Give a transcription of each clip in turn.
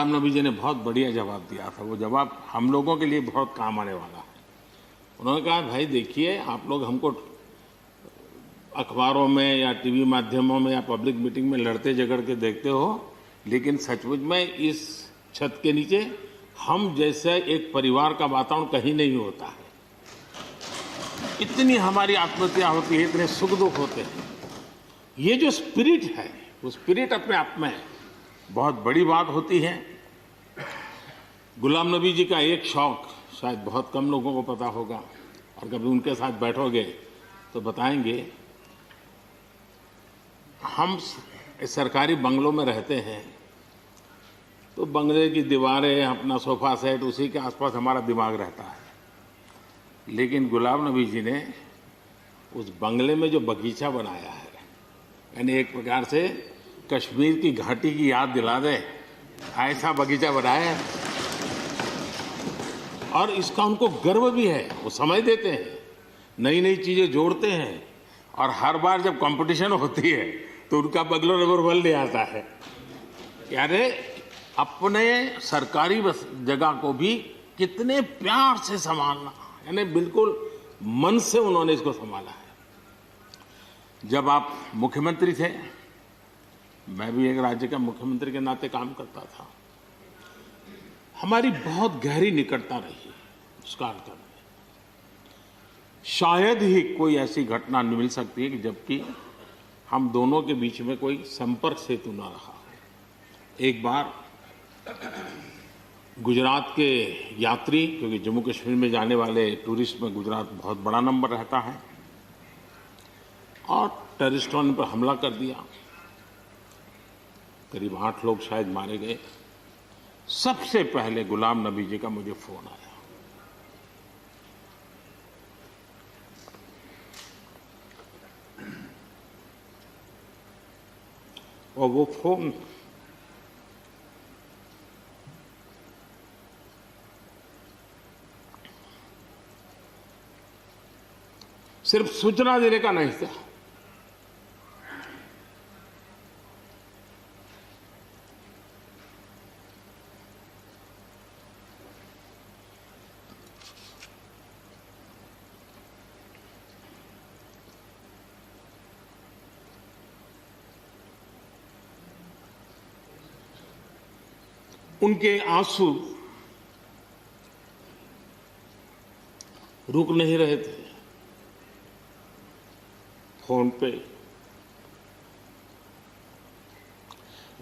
गुलाम नबी जी ने बहुत बढ़िया जवाब दिया था। वो जवाब हम लोगों के लिए बहुत काम आने वाला है। उन्होंने कहा, भाई देखिए, आप लोग हमको अखबारों में या टीवी माध्यमों में या पब्लिक मीटिंग में लड़ते झगड़ के देखते हो, लेकिन सचमुच में इस छत के नीचे हम जैसे एक परिवार का वातावरण कहीं नहीं होता है। इतनी हमारी आत्महत्या होती है, इतने सुख दुख होते हैं। ये जो स्पिरिट है, वो स्पिरिट अपने आप में बहुत बड़ी बात होती है। गुलाम नबी जी का एक शौक शायद बहुत कम लोगों को पता होगा, और कभी उनके साथ बैठोगे तो बताएंगे। हम सरकारी बंगलों में रहते हैं, तो बंगले की दीवारें, अपना सोफा सेट, उसी के आसपास हमारा दिमाग रहता है। लेकिन गुलाम नबी जी ने उस बंगले में जो बगीचा बनाया है, यानी एक प्रकार से कश्मीर की घाटी की याद दिला दे, ऐसा बगीचा बनाया है। और इसका उनको गर्व भी है। वो समय देते हैं, नई नई चीजें जोड़ते हैं, और हर बार जब कंपटीशन होती है तो उनका बगलो नंबर 1 ले आता है। यानी अपने सरकारी जगह को भी कितने प्यार से संभालना, यानी बिल्कुल मन से उन्होंने इसको संभाला है। जब आप मुख्यमंत्री थे, मैं भी एक राज्य का मुख्यमंत्री के नाते काम करता था, हमारी बहुत गहरी निकटता रही उस कालखंड में। शायद ही कोई ऐसी घटना मिल सकती है कि जबकि हम दोनों के बीच में कोई संपर्क सेतु न रहा। एक बार गुजरात के यात्री, क्योंकि जम्मू कश्मीर में जाने वाले टूरिस्ट में गुजरात बहुत बड़ा नंबर रहता है, और टेररिस्टों ने पर हमला कर दिया। करीब 8 लोग शायद मारे गए। सबसे पहले गुलाम नबी जी का मुझे फोन आया। और वो फोन सिर्फ सूचना देने का नहीं था, उनके आंसू रुक नहीं रहे थे। फोन पे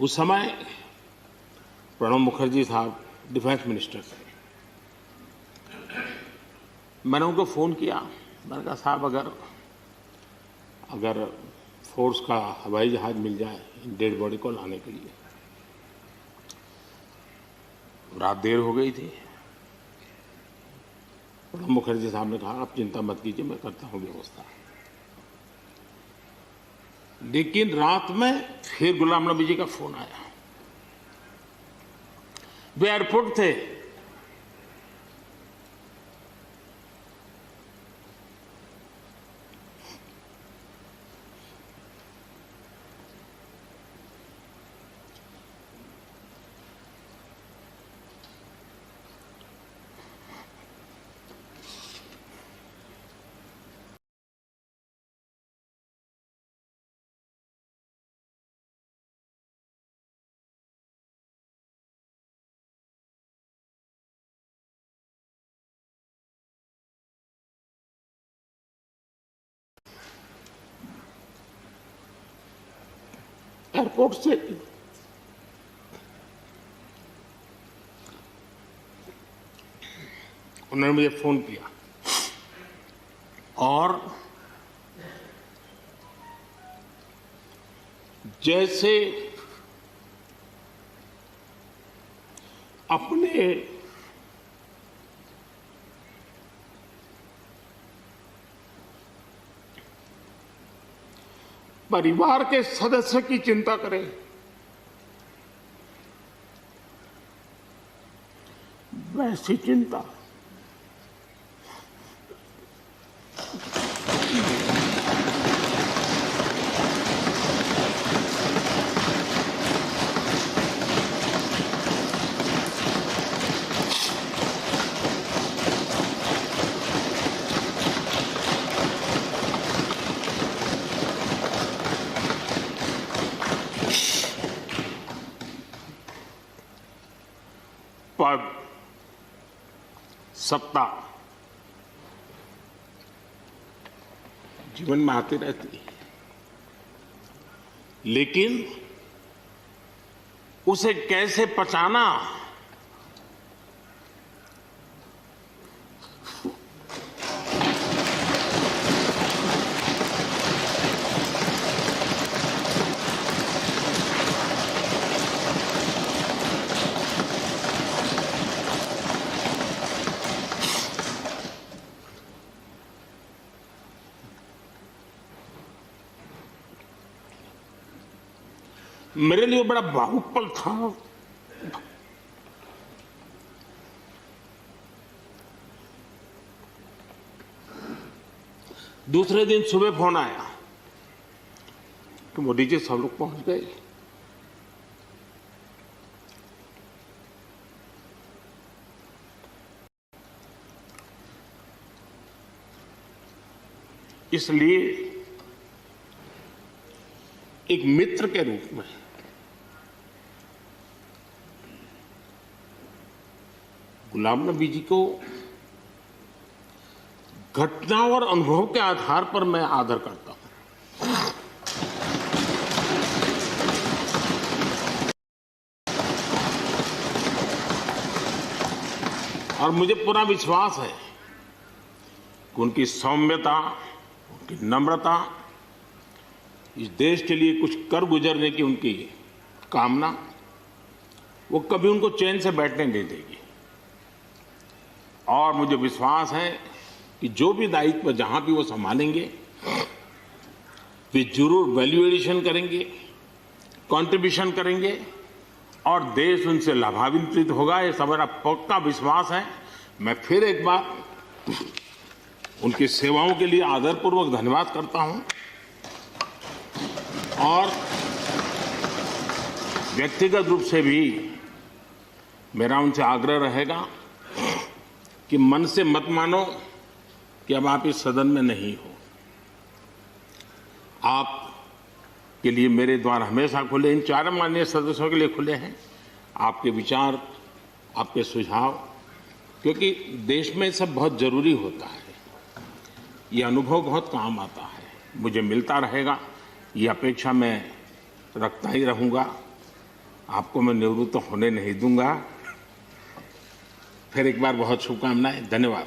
उस समय प्रणब मुखर्जी साहब डिफेंस मिनिस्टर थे। मैंने उनको फोन किया। मैंने कहा, साहब अगर फोर्स का हवाई जहाज मिल जाए डेड बॉडी को लाने के लिए। रात देर हो गई थी। प्रणब मुखर्जी साहब ने कहा, आप चिंता मत कीजिए, मैं करता हूं व्यवस्था। लेकिन रात में फिर गुलाम नबी जी का फोन आया। वे एयरपोर्ट थे। एयरपोर्ट से उन्होंने मुझे फोन किया, और जैसे अपने परिवार के सदस्य की चिंता करें, वैसी चिंता सत्ता जीवन में आती रहती है, लेकिन उसे कैसे पचाना, मेरे लिए बड़ा भावुक पल था। दूसरे दिन सुबह फोन आया कि मोदी जी सब लोग पहुंच गए। इसलिए एक मित्र के रूप में गुलाम नबी जी को घटना और अनुभव के आधार पर मैं आदर करता हूं। और मुझे पूरा विश्वास है कि उनकी सौम्यता, उनकी नम्रता, इस देश के लिए कुछ कर गुजरने की उनकी कामना, वो कभी उनको चैन से बैठने नहीं देगी। और मुझे विश्वास है कि जो भी दायित्व जहां भी वो संभालेंगे, वे जरूर वैल्यू एडिशन करेंगे, कंट्रीब्यूशन करेंगे और देश उनसे लाभान्वित होगा। ये मेरा पक्का विश्वास है। मैं फिर एक बार उनकी सेवाओं के लिए आदरपूर्वक धन्यवाद करता हूं और व्यक्तिगत रूप से भी मेरा उनसे आग्रह रहेगा कि मन से मत मानो कि अब आप इस सदन में नहीं हो। आप के लिए मेरे द्वार हमेशा खुले, इन चारों माननीय सदस्यों के लिए खुले हैं। आपके विचार, आपके सुझाव, क्योंकि देश में सब बहुत जरूरी होता है। ये अनुभव बहुत काम आता है, मुझे मिलता रहेगा, ये अपेक्षा मैं रखता ही रहूंगा। आपको मैं निवृत्त होने नहीं दूंगा। फिर एक बार बहुत शुभकामनाएं, धन्यवाद।